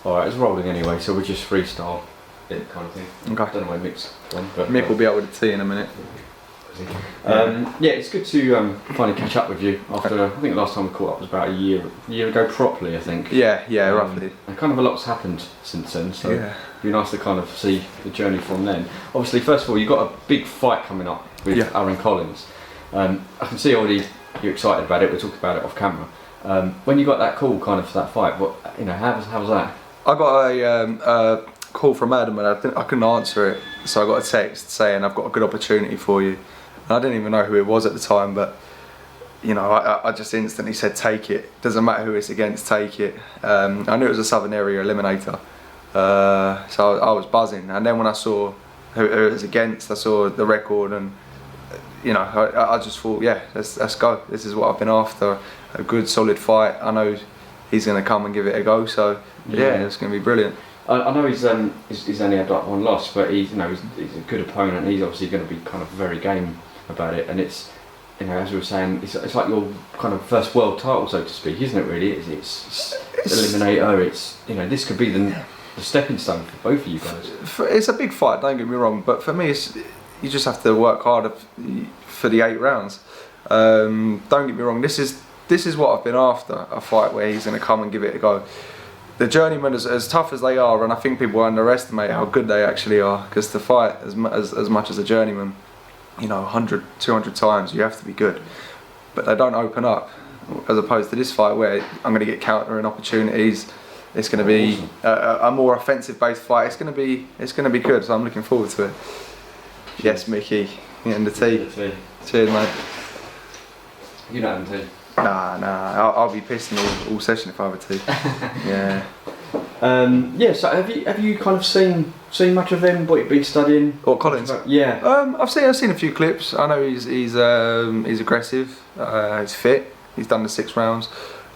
Alright, it's rolling anyway, so we'll just freestyle it kind of thing. Okay. I don't know where Mick's gone, but Mick will be out with the tea in a minute. Yeah, it's good to finally catch up with you after, I think the last time we caught up was about a year ago properly, I think. Yeah, roughly. And kind of a lot's happened since then, so Yeah. it'd be nice to kind of see the journey from then. Obviously, first of all, you've got a big fight coming up with Aaron Collins. I can see already you're excited about it, we talked about it off camera. When you got that call kind of for that fight, what, you know, how was that? I got a call from Adam and I couldn't answer it, so I got a text saying I've got a good opportunity for you. And I didn't even know who it was at the time, but you know, I just instantly said take it. Doesn't matter who it's against, take it. I knew it was a Southern Area Eliminator, so I was buzzing. And then when I saw who it was against, I saw the record, and you know, I just thought, yeah, let's go. This is what I've been after. A good solid fight. I know he's going to come and give it a go, so yeah, it's going to be brilliant. I know he's only had like one loss, but he's a good opponent. He's obviously going to be kind of very game about it, and it's, you know, as we were saying, it's like your kind of first world title, so to speak, isn't it? Really, it's Eliminator. It's, you know, this could be the stepping stone for both of you guys. It's a big fight, don't get me wrong, but for me, you just have to work harder for the 8 rounds. Don't get me wrong. This is what I've been after, a fight where he's going to come and give it a go. The journeymen, as tough as they are, and I think people underestimate how good they actually are, because to fight as much as a journeyman, you know, 100, 200 times, you have to be good. But they don't open up, as opposed to this fight where I'm going to get countering opportunities. It's going to be a more offensive-based fight. It's going to be good. So I'm looking forward to it. Yes, Mickey, and the tea. Cheers, mate. You don't have tea. Nah. I'll be pissing all session if I have a tea. Yeah. Yeah. So have you kind of seen much of him? What you've been studying? Or Collins? Yeah. I've seen a few clips. I know he's aggressive. He's fit. He's done the 6 rounds.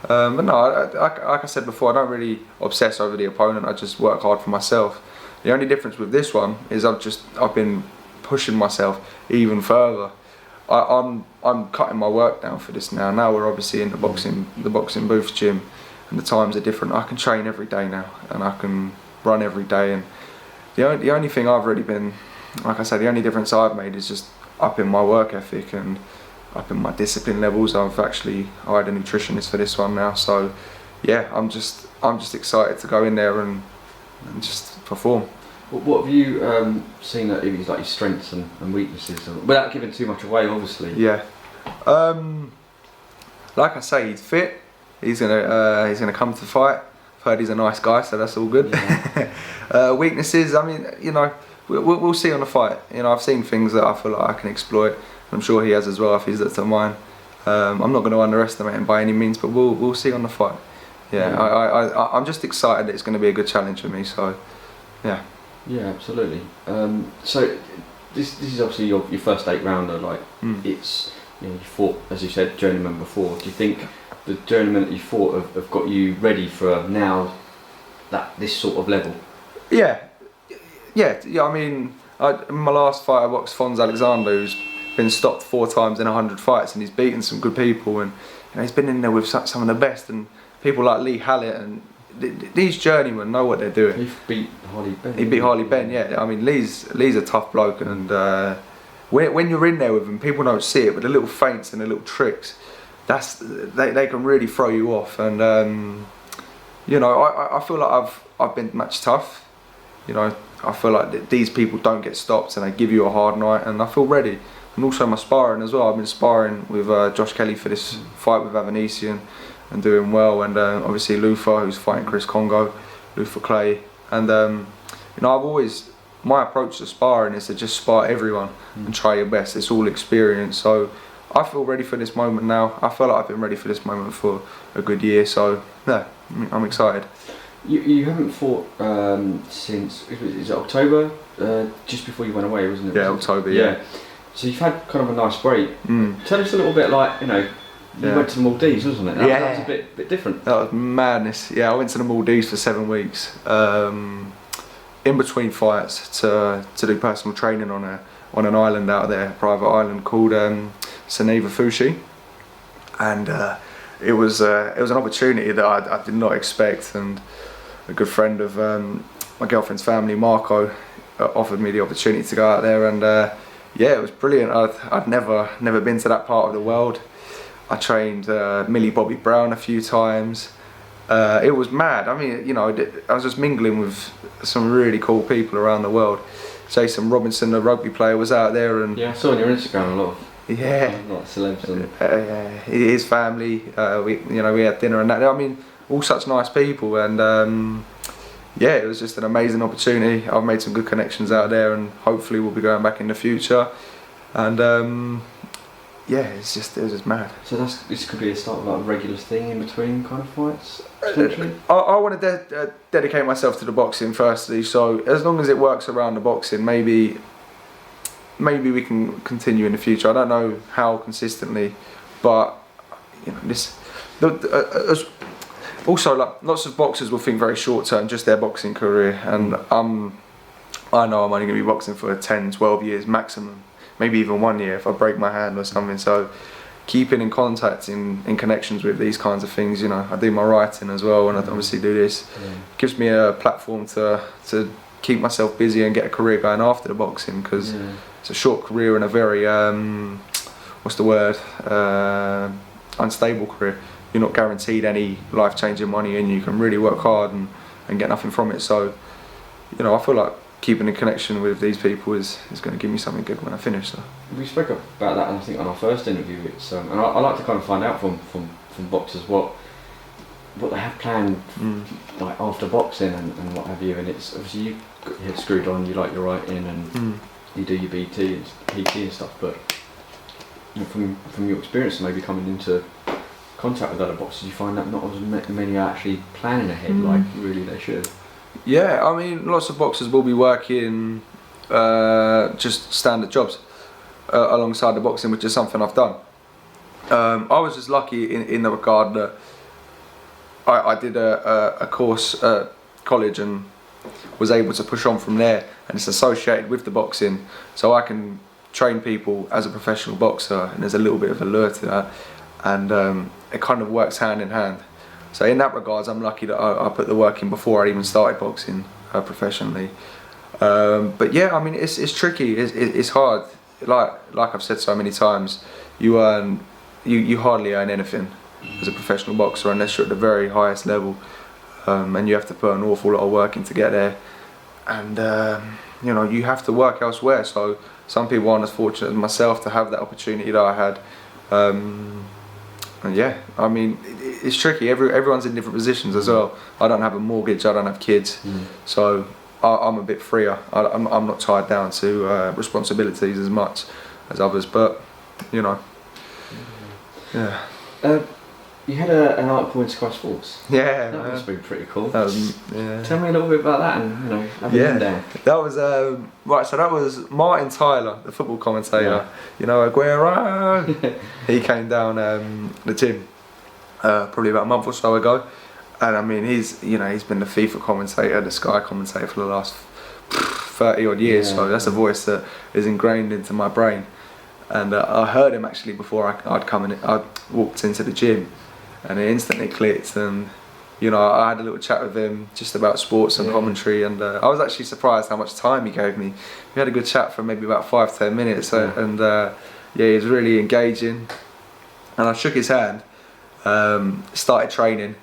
But no, like I said before, I don't really obsess over the opponent. I just work hard for myself. The only difference with this one is I've been pushing myself even further. I'm cutting my work down for this now. Now we're obviously in the boxing booth gym, and the times are different. I can train every day now, and I can run every day. And the only thing I've really been, like I said, the only difference I've made is just upping my work ethic and upping my discipline levels. I've actually hired a nutritionist for this one now, so yeah, I'm just excited to go in there and just perform. What have you seen that is like your strengths and weaknesses, without giving too much away, obviously? Yeah, like I say, he's fit. He's gonna come to fight. I've heard he's a nice guy, so that's all good. Yeah. Weaknesses, I mean, you know, we'll see on the fight. You know, I've seen things that I feel like I can exploit. I'm sure he has as well if he's looked at mine. I'm not going to underestimate him by any means, but we'll see on the fight. Yeah, I'm just excited that it's going to be a good challenge for me. So, yeah. Yeah, absolutely. So this is obviously your first 8 rounder. Like it's, you know, you fought, as you said, journeyman before. Do you think the journeyman that you fought have got you ready for now this sort of level? Yeah. I mean, in my last fight I boxed Fons Alexander, who's been stopped 4 times in 100 fights, and he's beaten some good people, and you know, he's been in there with some of the best, and people like Lee Hallett, and these journeymen know what they're doing. He beat Harley Ben. He beat Harley Ben, yeah. I mean, Lee's a tough bloke, and when you're in there with him, people don't see it, but the little feints and the little tricks, they can really throw you off. And you know, I feel like I've been match tough. You know, I feel like these people don't get stopped, and they give you a hard night, and I feel ready. And also my sparring as well. I've been sparring with Josh Kelly for this fight with Avanesian, and doing well, and obviously Lufa, who's fighting Chris Congo, Lufa Clay, and you know, my approach to sparring is to just spar everyone and try your best. It's all experience, so I feel ready for this moment now. I feel like I've been ready for this moment for a good year, so yeah, I'm excited. You haven't fought since, is it October? Just before you went away, wasn't it? Yeah, October, yeah. So you've had kind of a nice break. Tell us a little bit, like, you know, you went to the Maldives, wasn't it? That was a bit different. That was madness. Yeah, I went to the Maldives for 7 weeks, in between fights, to do personal training on an island out there, a private island called Soneva Fushi, and it was an opportunity that I did not expect, and a good friend of my girlfriend's family, Marco, offered me the opportunity to go out there, and yeah, it was brilliant. I'd never been to that part of the world. I trained Millie Bobby Brown a few times. It was mad. I mean, you know, I was just mingling with some really cool people around the world. Jason Robinson, the rugby player, was out there, and yeah, I saw on your Instagram a lot of like celebs and his family. We had dinner and that. I mean, all such nice people, and yeah, it was just an amazing opportunity. I've made some good connections out there, and hopefully we'll be going back in the future. And yeah, it was just mad. So this could be a start of like a regular thing in between kind of fights, potentially? I want to dedicate myself to the boxing firstly, so as long as it works around the boxing, maybe we can continue in the future. I don't know how consistently, but you know, also, like, lots of boxers will think very short term, just their boxing career, and I know I'm only going to be boxing for 10, 12 years maximum. Maybe even 1 year if I break my hand or something. So keeping in contact, in connections with these kinds of things, you know, I do my writing as well, and I obviously do this. It gives me a platform to keep myself busy and get a career going after the boxing, because it's a short career and a very what's the word, unstable career. You're not guaranteed any life-changing money, and you can really work hard and get nothing from it. So, you know, I feel like keeping a connection with these people is going to give me something good when I finish. So. We spoke about that, I think, on our first interview. It's and I like to kind of find out from boxers what they have planned like after boxing and what have you. And it's obviously you got your head screwed on, you like your writing and you do your BT and PT and stuff. But you know, from your experience, maybe coming into contact with other boxers, you find that not as many are actually planning ahead like really they should. Yeah, I mean, lots of boxers will be working just standard jobs alongside the boxing, which is something I've done. I was just lucky in the regard that I did a course at college and was able to push on from there, and it's associated with the boxing, so I can train people as a professional boxer, and there's a little bit of a lure to that, and it kind of works hand in hand. So in that regards, I'm lucky that I put the work in before I even started boxing professionally. But yeah, I mean, it's tricky. It's hard. Like I've said so many times, you hardly earn anything as a professional boxer unless you're at the very highest level, and you have to put an awful lot of work in to get there. And you know, you have to work elsewhere. So some people aren't as fortunate as myself to have that opportunity that I had. And yeah, I mean, it's tricky. Everyone's in different positions as well. I don't have a mortgage, I don't have kids, so I'm a bit freer. I'm not tied down to responsibilities as much as others, but you know, yeah. You had an article in Sky Sports. Yeah, that must be pretty cool. Yeah. Tell me a little bit about that, and you know, having him down. That was right. So that was Martin Tyler, the football commentator. Yeah. You know, Aguero. He came down the gym probably about a month or so ago, and I mean, he's been the FIFA commentator, the Sky commentator for the last 30 odd years. So that's a voice that is ingrained into my brain. And I heard him actually before I'd walked into the gym, and it instantly clicked. And you know, I had a little chat with him just about sports and commentary, and I was actually surprised how much time he gave me. We had a good chat for maybe about 5-10 minutes, and yeah, he was really engaging. And I shook his hand, started training,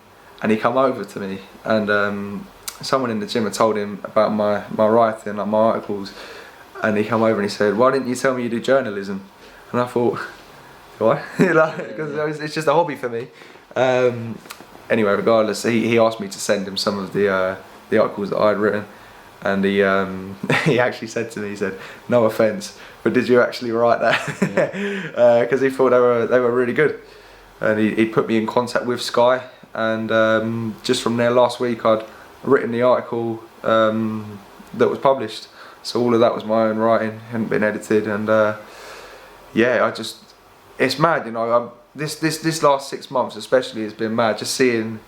and he come over to me, and someone in the gym had told him about my writing, like my articles, and he come over and he said, "Why didn't you tell me you do journalism?" And I thought, why? Because it's just a hobby for me. Anyway, regardless, he asked me to send him some of the articles that I had written, and he actually said to me, he said, "No offence, but did you actually write that?" Because he thought they were really good, and he put me in contact with Sky, and just from there last week I'd written the article that was published. So all of that was my own writing, hadn't been edited, and yeah, it's mad, you know. This last 6 months especially has been mad. Just seeing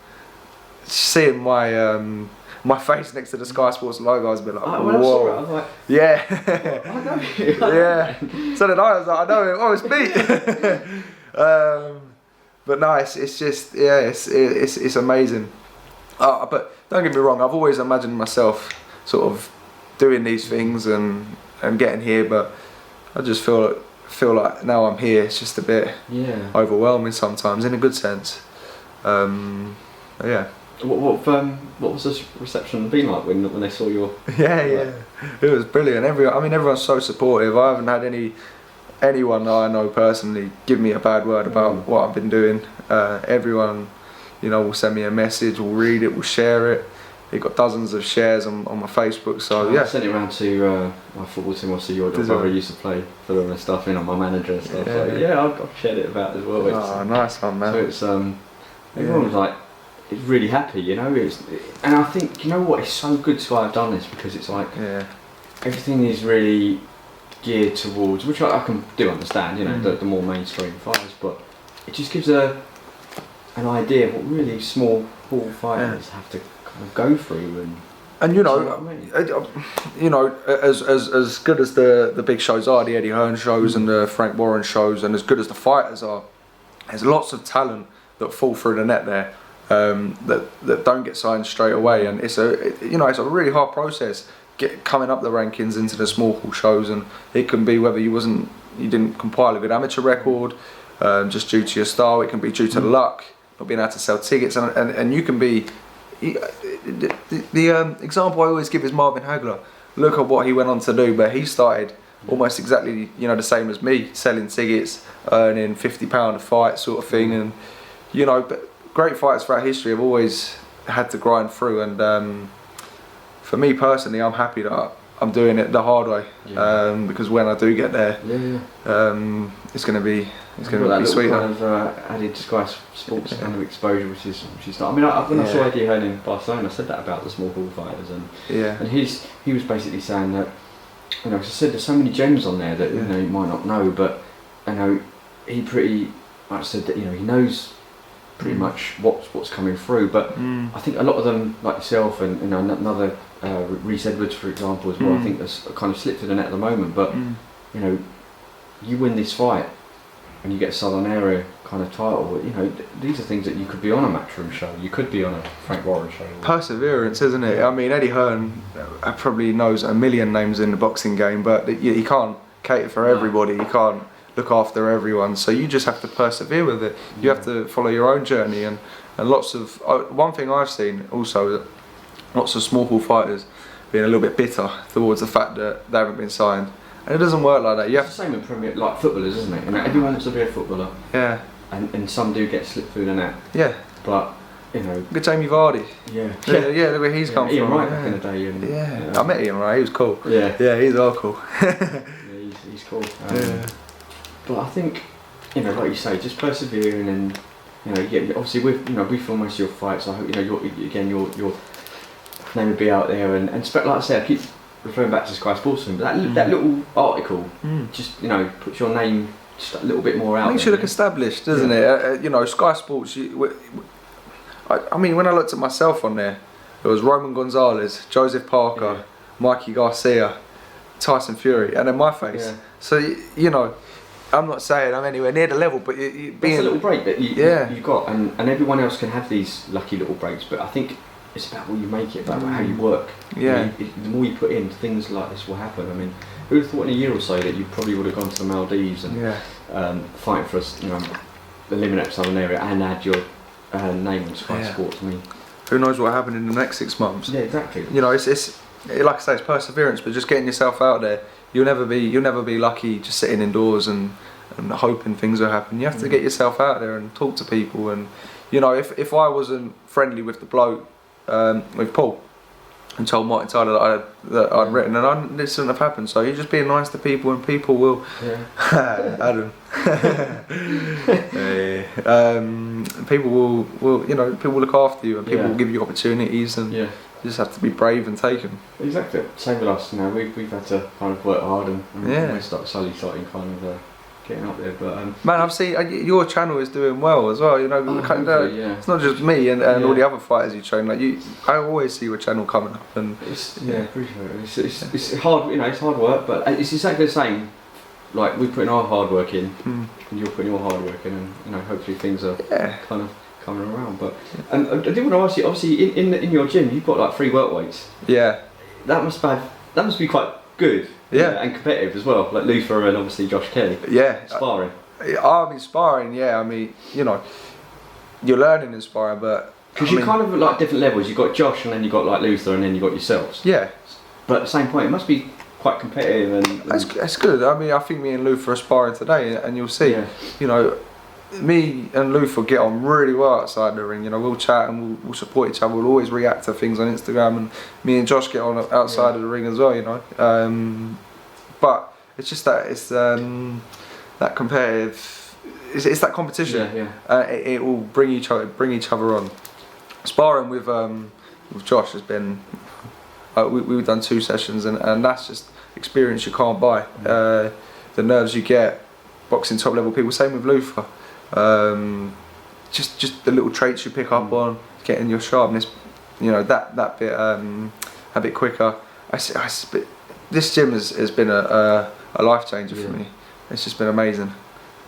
my face next to the Sky Sports logo, I was a bit like, whoa. When I saw it, I was like, yeah, I know you. yeah. So then I was like, I know him. Oh, it's Pete. But no, it's just it's amazing. But don't get me wrong, I've always imagined myself sort of doing these things and getting here, but I just feel like now I'm here, it's just a bit overwhelming sometimes, in a good sense. Yeah. What was the reception been like when they saw your? Yeah, it was brilliant. Everyone's so supportive. I haven't had anyone that I know personally give me a bad word about what I've been doing. Everyone, will send me a message, will read it, will share it. It got dozens of shares on my Facebook. So I sent it around to my football team. Obviously, your brother used to play for them and stuff. On my manager and stuff. I've shared it about as well. Nice one, man. So it's everyone was like. It's really happy, and I think it's so good to have done this, because it's like everything is really geared towards, which I do understand, the more mainstream fighters, but it just gives an idea of what really small hall fighters have to kind of go through, and as good as the big shows are, the Eddie Hearn shows and the Frank Warren shows, and as good as the fighters are, there's lots of talent that fall through the net there. That don't get signed straight away, and it's a really hard process coming up the rankings into the small hall shows, and it can be whether you didn't compile a good amateur record, just due to your style. It can be due to luck, not being able to sell tickets, and you can be. The example I always give is Marvin Hagler. Look at what he went on to do, but he started almost exactly the same as me, selling tickets, earning £50 a fight sort of thing, and but. Great fighters throughout history have always had to grind through, and for me personally, I'm happy that I'm doing it the hard way, because when I do get there, it's going to be sweet. Kind of added Sky Sports kind of exposure, which is when I saw Eddie Hearn in Barcelona, I said that about the small hall fighters, and he was basically saying that as I said, there's so many gems on there that you might not know, but he pretty much said that he knows pretty much what's coming through, but I think a lot of them, like yourself and another Reece Edwards, for example, as well, I think that's kind of slipped through the net at the moment, but you win this fight and you get a Southern Area kind of title, these are things that you could be on a Matchroom show, you could be on a Frank Warren show. Perseverance, isn't it? I mean, Eddie Hearn probably knows a million names in the boxing game, but he can't cater for everybody, he can't look after everyone, so you just have to persevere with it. You have to follow your own journey, and lots of one thing I've seen also, that lots of small hall fighters being a little bit bitter towards the fact that they haven't been signed, and it doesn't work like that. It's the same with Premier, like footballers, isn't it? Everyone wants to be a footballer, and some do get slipped through the net, but look at Jamie Vardy, look where he's come from. Ian Wright back in the day, I met Ian Wright, he was cool. He's all cool. He's cool. But I think, like you say, just persevering, and obviously we film most of your fights. I hope your name would be out there, and like I say, I keep referring back to Sky Sports, but that little article just puts your name just a little bit more out. Makes you look established, doesn't it? Sky Sports. I mean, when I looked at myself on there was Roman Gonzalez, Joseph Parker, Mikey Garcia, Tyson Fury, and then my face. So I'm not saying I'm anywhere near the level, but that's a little break that you got, and everyone else can have these lucky little breaks, but I think it's about what you make it, about how you work. The more you put in, things like this will happen. I mean, who would have thought in a year or so that you probably would have gone to the Maldives and fighting for us, Eliminator Southern Area, and add your name on Sky Sports. I mean, who knows what happened in the next 6 months? Yeah, exactly. It's like I say, it's perseverance, but just getting yourself out there. You'll never be lucky just sitting indoors and hoping things will happen. You have to get yourself out there and talk to people. And if I wasn't friendly with the bloke, with Paul, and told Martin Tyler that I'd written, and this wouldn't have happened. So you're just being nice to people, and people will. Adam. People will people will look after you, and people will give you opportunities, and you just have to be brave and take them. Exactly. Same with us. We've had to kind of work hard, and we're slowly starting kind of getting up there. But man, I've seen your channel is doing well as well. It's not just me and all the other fighters you train. I always see your channel coming up, and appreciate it. It's hard. It's hard work, but it's exactly the same like we're putting our hard work in, and you're putting your hard work in, and you know, hopefully things are kind of coming around. But and I did want to ask you, obviously in your gym you've got like 3 work weights. Yeah. That must be quite good. Yeah. And competitive as well, like Luther and obviously Josh Kelly. Yeah. Sparring. I'm inspiring. Yeah. I mean, you know, you're learning in sparring, but because you kind of like different levels. You've got Josh, and then you've got like Luther, and then you've got yourselves. Yeah. But at the same point, it must be quite competitive. And that's good. I mean, I think me and Luther are sparring today, and you'll see. Yeah. You know, me and Luther get on really well outside the ring. You know, we'll chat and we'll support each other. We'll always react to things on Instagram, and me and Josh get on outside of the ring as well. You know, but it's just that it's that competitive. It's that competition. It will bring each other on. Sparring with Josh has been. We've done 2 sessions, and that's just experience you can't buy. The nerves you get, boxing top level people. Same with Luther. Just the little traits you pick up on, getting your sharpness, you know, that bit a bit quicker. This gym has been a life changer for me. It's just been amazing.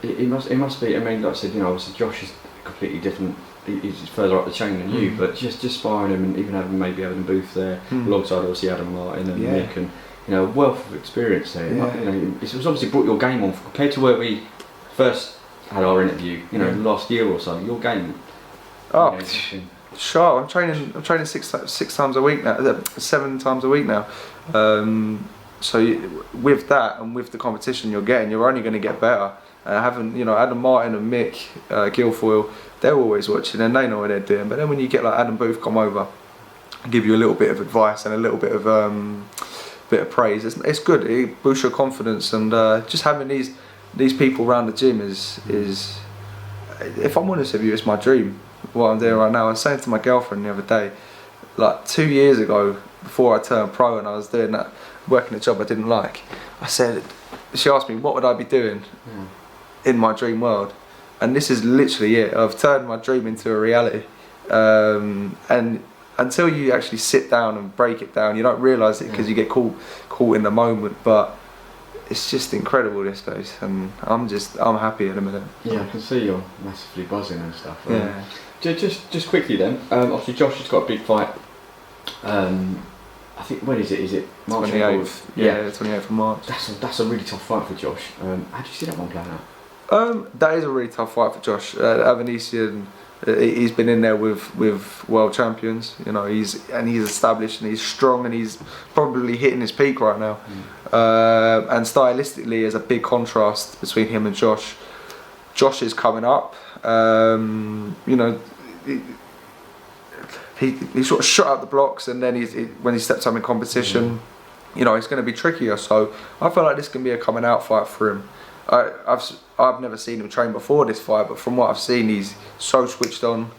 It must be. I mean, like I said, you know, obviously Josh is completely different. He's further up the chain than you, but just sparring him and even having Adam Booth there alongside obviously Adam Martin and Nick, and you know, a wealth of experience there. Yeah. You know, it's obviously brought your game on compared to where we first had our interview. You know, last year or so. Your game. Oh, sharp. I'm training 6 times a week now. 7 times a week now. So with that and with the competition you're getting, you're only going to get better. Having, you know, Adam Martin and Mick Guilfoyle, they're always watching and they know what they're doing. But then when you get like Adam Booth come over and give you a little bit of advice and a little bit of praise, it's good. It boosts your confidence, and just having these people around the gym is, if I'm honest with you, it's my dream. What I'm doing right now. I was saying to my girlfriend the other day, like 2 years ago, before I turned pro and I was doing that, working a job I didn't like, she asked me what would I be doing in my dream world, and this is literally it. I've turned my dream into a reality, and until you actually sit down and break it down, you don't realise it because you get caught in the moment. But it's just incredible, this place, and I'm happy in a minute. Yeah, I can see you're massively buzzing and stuff. Yeah. Just quickly then, obviously Josh has got a big fight. I think, when is it? Is it March 28th? Yeah, 28th of March. That's a really tough fight for Josh. How do you see that one playing out? That is a really tough fight for Josh. Avanesian, he's been in there with world champions. You know, he's established and he's strong and he's probably hitting his peak right now. And stylistically, there's a big contrast between him and Josh. Josh is coming up. You know, he sort of shot out the blocks, and then when he steps up in competition, you know, it's going to be trickier. So I feel like this can be a coming out fight for him. I've never seen him train before this fight, but from what I've seen, he's so switched on,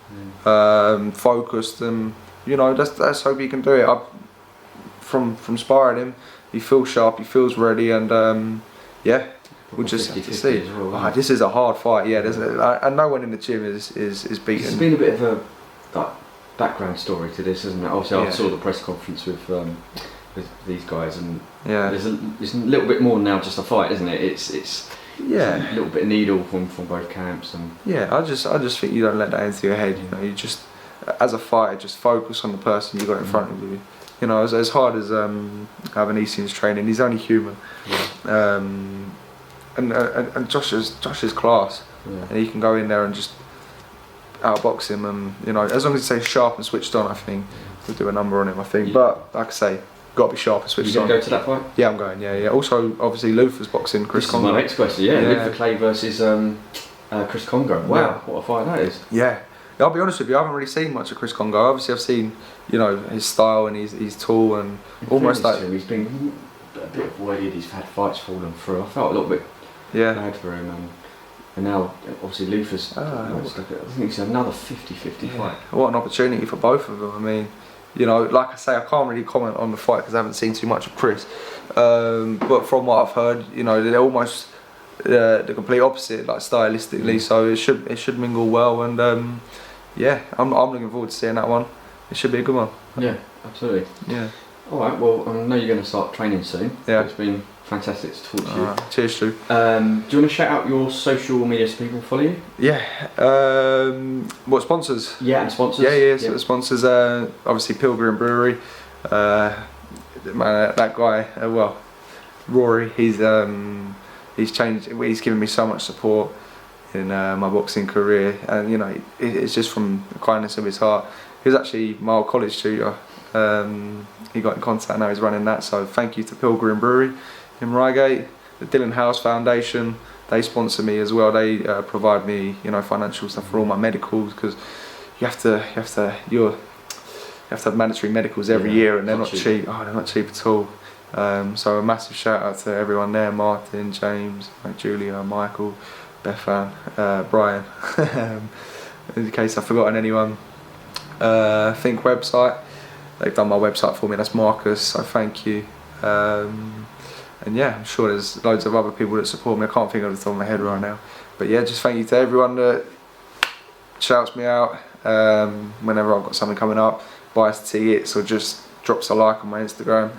focused, and you know, let's hope he can do it. From sparring him, he feels sharp, he feels ready, and yeah, we'll just have to see. Well, this is a hard fight, and no one in the gym is beaten. It's been a bit of a background story to this, isn't it? Obviously, I saw the press conference with these guys, and there's a little bit more than now just a fight, isn't it? It's a little bit of needle from both camps, and I just think you don't let that into your head. You know, you just, as a fighter, just focus on the person you got in front of you. You know, as hard as Avanesian's training, he's only human. And Josh is class, and he can go in there and just outbox him, and you know, as long as he stays sharp and switched on, I think we'll do a number on him. I think, but like I say, got to be sharp and switched on. You go to that fight? Yeah, I'm going. Yeah. Also, obviously, Luther's boxing Chris Congo. This is my next question. Yeah. Luther Clay versus Chris Congo. Wow, what a fight that is. Yeah. I'll be honest with you, I haven't really seen much of Chris Congo. Obviously, I've seen, you know, his style, and he's tall and almost like. He's been a bit avoided. He's had fights falling through. I felt a little bit bad for him. And now, obviously, Luther's. I think it's another 50-50 fight. What an opportunity for both of them. I mean, you know, like I say, I can't really comment on the fight because I haven't seen too much of Chris. But from what I've heard, you know, they're almost the complete opposite, like stylistically. So it should mingle well. And I'm looking forward to seeing that one. It should be a good one. Yeah, absolutely. Yeah. All right. Well, I know you're going to start training soon. Yeah. It's been fantastic to talk to you. Cheers, Stu. Do you want to shout out your social media so people follow you? Yeah. What sponsors? Yeah, and sponsors. Yeah. So the sponsors, obviously Pilgrim Brewery. That guy, well, Rory. He's changed. He's given me so much support in my boxing career, and you know, it's just from the kindness of his heart. He was actually my old college tutor. He got in contact, now he's running that, so thank you to Pilgrim Brewery in Reigate. The Dylan House Foundation, they sponsor me as well. They provide me, you know, financial stuff for all my medicals, because you have to have mandatory medicals every year, and they're not cheap. Oh, they're not cheap at all. So a massive shout out to everyone there: Martin, James, Julia, Michael, Bethan, Brian. In case I've forgotten anyone. Think website, they've done my website for me. That's Marcus. So thank you. And yeah, I'm sure there's loads of other people that support me. I can't think of the top of my head right now. But yeah, just thank you to everyone that shouts me out whenever I've got something coming up, buys tickets, or just drops a like on my Instagram.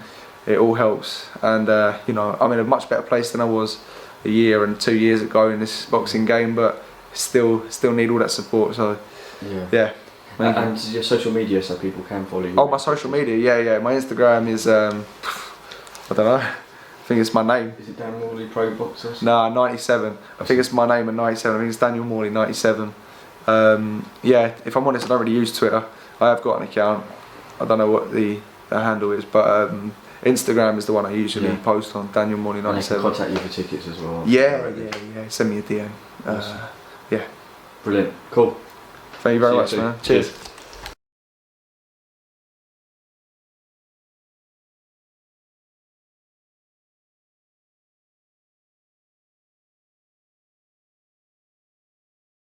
It all helps, and you know, I'm in a much better place than I was a year and 2 years ago in this boxing game, but still need all that support. So yeah. And your social media so people can follow you. Oh, my social media, yeah. My Instagram is I don't know. I think it's my name. Is it Dan Morley Pro Boxer? Nah, 97. I think it's my name and 97. I think it's Daniel Morley 97. Yeah, if I'm honest, I don't really use Twitter. I have got an account. I don't know what the handle is, but Instagram is the one I usually post on. Daniel Morley 97. And they can contact you for tickets as well. Yeah. Send me a DM. Awesome. Yeah. Brilliant. Cool. Thank you very much, man. Cheers.